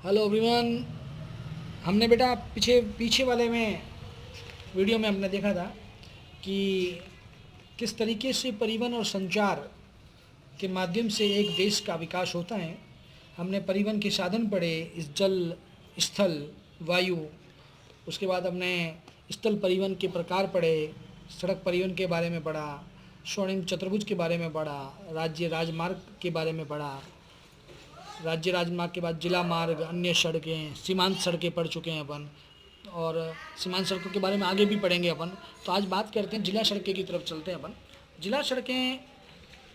Hello everyone. हमने बेटा पीछे पीछे वाले में वीडियो में हमने देखा था कि किस तरीके से परिवहन और संचार के माध्यम से एक देश का विकास होता है। हमने परिवहन के साधन पढ़े, इस जल, स्थल, वायु। उसके बाद हमने स्थल परिवहन के प्रकार पढ़े, सड़क परिवहन के बारे में पढ़ा, स्वर्णिम चतुर्भुज के बारे में पढ़ा, राज्य राजमार्ग के बारे में पढ़ा। राज्य राजमार्ग के बाद जिला मार्ग, अन्य सड़कें, सीमांत सड़कें पढ़ चुके हैं अपन, और सीमांत सड़कों के बारे में आगे भी पढ़ेंगे अपन। तो आज बात करते हैं जिला सड़कें की तरफ चलते हैं अपन। जिला सड़कें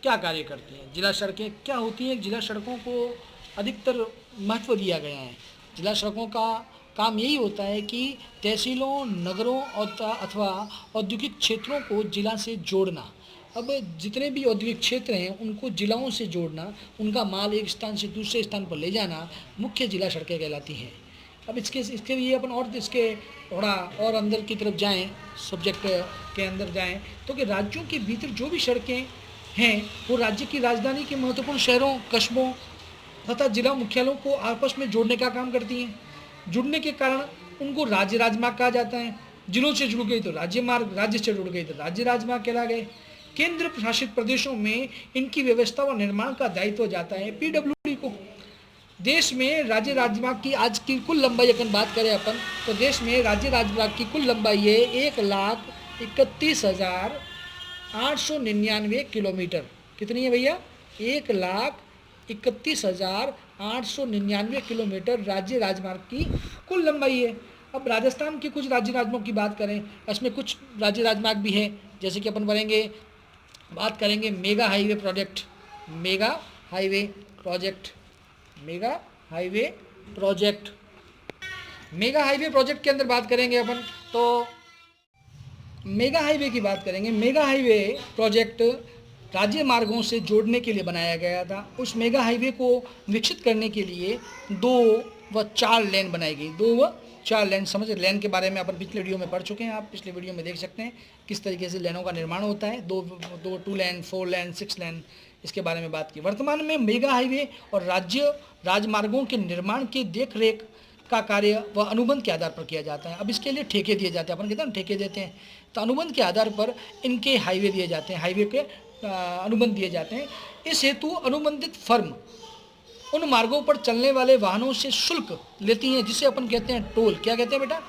क्या कार्य करती हैं, जिला सड़कें क्या होती हैं। जिला सड़कों को अधिकतर महत्व दिया गया है। जिला सड़कों का काम यही होता है कि तहसीलों, नगरों और अथवा औद्योगिक क्षेत्रों को जिला से जोड़ना। अब जितने भी औद्योगिक क्षेत्र हैं उनको जिलाओं से जोड़ना, उनका माल एक स्थान से दूसरे स्थान पर ले जाना मुख्य जिला सड़कें कहलाती हैं। अब इसके लिए अपन और इसके थोड़ा और अंदर की तरफ जाएं, सब्जेक्ट के अंदर जाएं, तो कि राज्यों के भीतर जो भी सड़कें हैं वो राज्य की राजधानी के महत्वपूर्ण शहरों, कस्बों तथा जिला मुख्यालयों को आपस में जोड़ने का काम करती हैं। जुड़ने के कारण उनको राज्य राजमार्ग कहा जाता है। जिलों से जुड़ गई तो राज्य मार्ग, राज्य से जुड़ गई तो राज्य राजमार्ग कहला गए। केंद्र शासित प्रदेशों में इनकी व्यवस्था व निर्माण का दायित्व जाता है पीडब्ल्यूडी को। देश में राज्य राजमार्ग की आज की कुल लंबाई अगर बात करें अपन, तो देश में राज्य राजमार्ग की कुल लंबाई है 1,31,899 किलोमीटर। कितनी है भैया? 1,31,899 किलोमीटर राज्य राजमार्ग की कुल लंबाई है। अब राजस्थान के कुछ राज्य राजमार्ग की बात करें, इसमें कुछ राज्य राजमार्ग भी है, जैसे कि अपन बात करेंगे mega highway project. Mega highway project mega highway project mega highway project के अंदर बात करेंगे अपन, तो मेगा हाईवे की बात करेंगे। मेगा हाईवे प्रोजेक्ट राज्य मार्गों से जोड़ने के लिए बनाया गया था। उस मेगा हाईवे को विकसित करने के लिए 2 व 4 लेन बनाई गई। 2 व 4 लेन, समझ लेन के बारे में अपन पिछले वीडियो में पढ़ चुके हैं। आप पिछले वीडियो में देख सकते हैं किस तरीके से लेनों का निर्माण होता है। 2 लेन, 4 लेन, 6 लेन, इसके बारे में बात की। वर्तमान में मेगा हाईवे और राज्य राजमार्गों के निर्माण की देख रेख का कार्य व अनुबंध के आधार पर किया जाता है। अब इसके लिए ठेके दिए जाते हैं, अपन कहते हैं ठेके देते हैं, तो अनुबंध के आधार पर इनके हाईवे दिए जाते हैं, हाईवे के अनुबंध दिए जाते हैं। इस हेतु अनुबंधित फर्म उन मार्गों पर चलने वाले वाहनों से शुल्क लेती हैं, जिसे अपन कहते हैं टोल। क्या कहते हैं बेटा?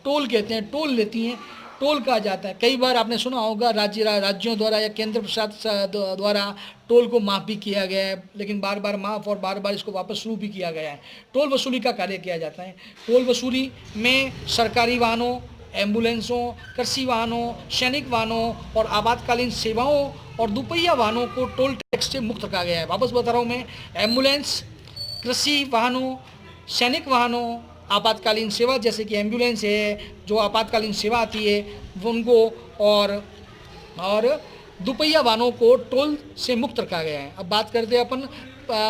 टोल कहते हैं। टोल लेती हैं, टोल कहा जाता है। कई बार आपने सुना होगा राज्यों द्वारा या केंद्र प्रशासन द्वारा टोल को माफ़ भी किया गया है, लेकिन बार बार माफ़ और बार बार इसको वापस शुरू भी किया गया है। टोल वसूली का कार्य किया जाता है। टोल वसूली में सरकारी वाहनों, एम्बुलेंसों, कृषि वाहनों, सैनिक वाहनों और आपातकालीन सेवाओं और दुपहिया वाहनों को टोल टैक्स से मुक्त रखा गया है। वापस बता रहा हूँ मैं, एम्बुलेंस, कृषि वाहनों, सैनिक वाहनों, आपातकालीन सेवा जैसे कि एम्बुलेंस है, जो आपातकालीन सेवा आती है वो उनको, और दुपहिया वाहनों को टोल से मुक्त रखा गया है। अब बात करते हैं अपन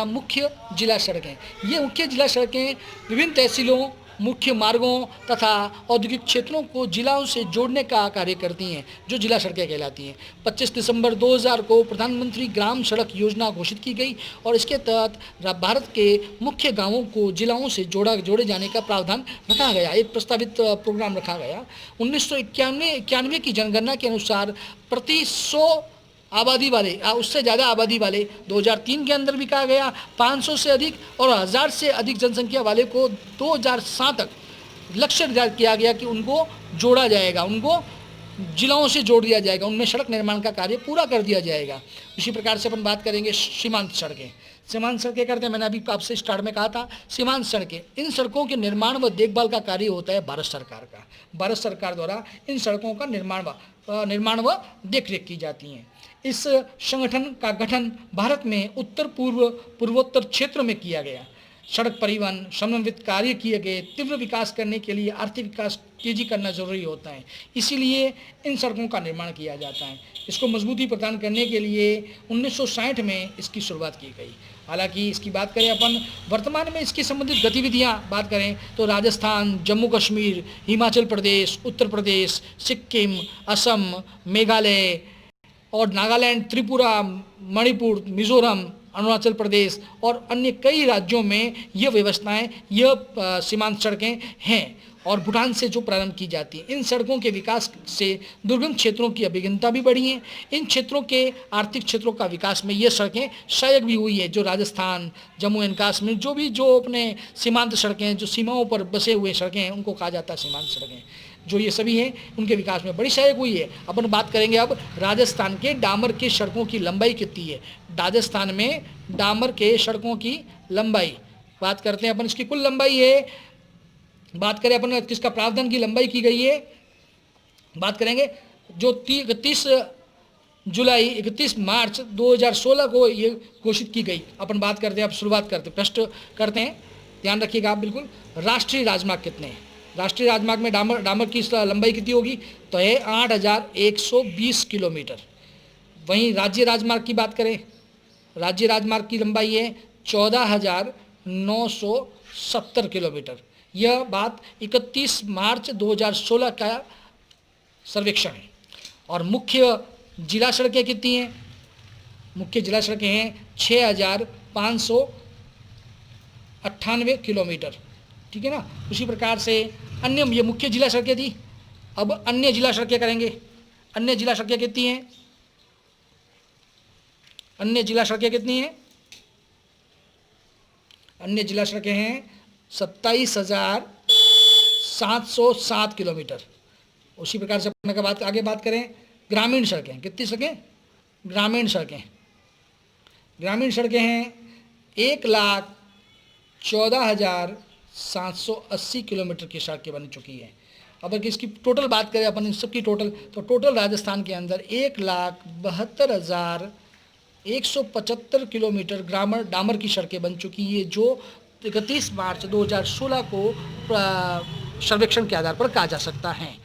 मुख्य जिला सड़कें। ये मुख्य जिला सड़कें विभिन्न तहसीलों, मुख्य मार्गों तथा औद्योगिक क्षेत्रों को जिलाओं से जोड़ने का कार्य करती हैं, जो जिला सड़कें कहलाती हैं। 25 दिसंबर 2000 को प्रधानमंत्री ग्राम सड़क योजना घोषित की गई और इसके तहत भारत के मुख्य गांवों को जिलाओं से जोड़े जाने का प्रावधान रखा गया, एक प्रस्तावित प्रोग्राम रखा गया। 1991 की जनगणना के अनुसार प्रति 100 आबादी वाले, उससे ज़्यादा आबादी वाले 2003 के अंदर भी कहा गया, 500 से अधिक और 1000 से अधिक जनसंख्या वाले को 2007 तक लक्ष्य निर्धारित किया गया कि उनको जोड़ा जाएगा, उनको जिलाओं से जोड़ दिया जाएगा, उनमें सड़क निर्माण का कार्य पूरा कर दिया जाएगा। इसी प्रकार से अपन बात करेंगे सीमांत सड़कें। सीमांत सड़कें करते हैं, मैंने अभी आपसे स्टार्ट में कहा था, सीमांत सड़कें, इन सड़कों के निर्माण व देखभाल का कार्य होता है भारत सरकार का। भारत सरकार द्वारा इन सड़कों का निर्माण व देखरेख की जाती हैं। इस संगठन का गठन भारत में पूर्वोत्तर क्षेत्र में किया गया। सड़क परिवहन समन्वित कार्य किए गए। तीव्र विकास करने के लिए आर्थिक विकास तेजी करना जरूरी होता है, इसीलिए इन सड़कों का निर्माण किया जाता है। इसको मजबूती प्रदान करने के लिए 1960 में इसकी शुरुआत की गई। हालांकि इसकी बात करें अपन, वर्तमान में इसकी संबंधित गतिविधियां बात करें तो राजस्थान, जम्मू कश्मीर, हिमाचल प्रदेश, उत्तर प्रदेश, सिक्किम, असम, मेघालय और नागालैंड, त्रिपुरा, मणिपुर, मिजोरम अरुणाचल प्रदेश और अन्य कई राज्यों में यह व्यवस्थाएं, यह सीमांत सड़कें हैं और भूटान से जो प्रारंभ की जाती हैं। इन सड़कों के विकास से दुर्गम क्षेत्रों की अभिगमता भी बढ़ी है। इन क्षेत्रों के आर्थिक क्षेत्रों का विकास में ये सड़कें सहायक भी हुई है। जो राजस्थान, जम्मू एंड कश्मीर, जो अपने सीमांत सड़कें, जो सीमाओं पर बसे हुए सड़कें हैं, उनको कहा जाता है सीमांत सड़कें। जो ये सभी हैं उनके विकास में बड़ी सहायक हुई है। अपन बात करेंगे अब राजस्थान के डामर के सड़कों की लंबाई कितनी है। राजस्थान में डामर के सड़कों की लंबाई बात करते हैं अपन, इसकी कुल लंबाई है, बात करें अपन किसका प्रावधान की लंबाई की गई है, बात करेंगे जो 31 मार्च 2016 को ये घोषित की गई। अपन बात करते हैं, अब शुरुआत करते प्रश्न करते हैं, ध्यान रखिएगा आप बिल्कुल। राष्ट्रीय राजमार्ग कितने हैं? राष्ट्रीय राजमार्ग में डामर की लंबाई कितनी होगी? तो है 8120 किलोमीटर। वहीं राज्य राजमार्ग की बात करें, राज्य राजमार्ग की लंबाई है 14,970 किलोमीटर। यह बात 31 मार्च 2016 का सर्वेक्षण है। और मुख्य जिला सड़कें कितनी हैं? मुख्य जिला सड़कें हैं 6598 किलोमीटर, ठीक है ना। उसी प्रकार से अन्य, ये मुख्य जिला सड़कें थी, अब अन्य जिला सड़कें करेंगे। अन्य जिला सड़कें कितनी हैं? अन्य जिला सड़कें कितनी हैं? अन्य जिला सड़कें हैं 27,707 किलोमीटर। उसी प्रकार से अपन आगे बात करें ग्रामीण सड़कें, कितनी सड़कें? ग्रामीण सड़कें हैं 1,14,780 किलोमीटर की सड़कें बन चुकी हैं। अब अगर इसकी टोटल बात करें अपन, इन सबकी टोटल, तो टोटल राजस्थान के अंदर 1,72,175 किलोमीटर डामर की सड़कें बन चुकी है, जो 31 मार्च 2016 को सर्वेक्षण के आधार पर कहा जा सकता है।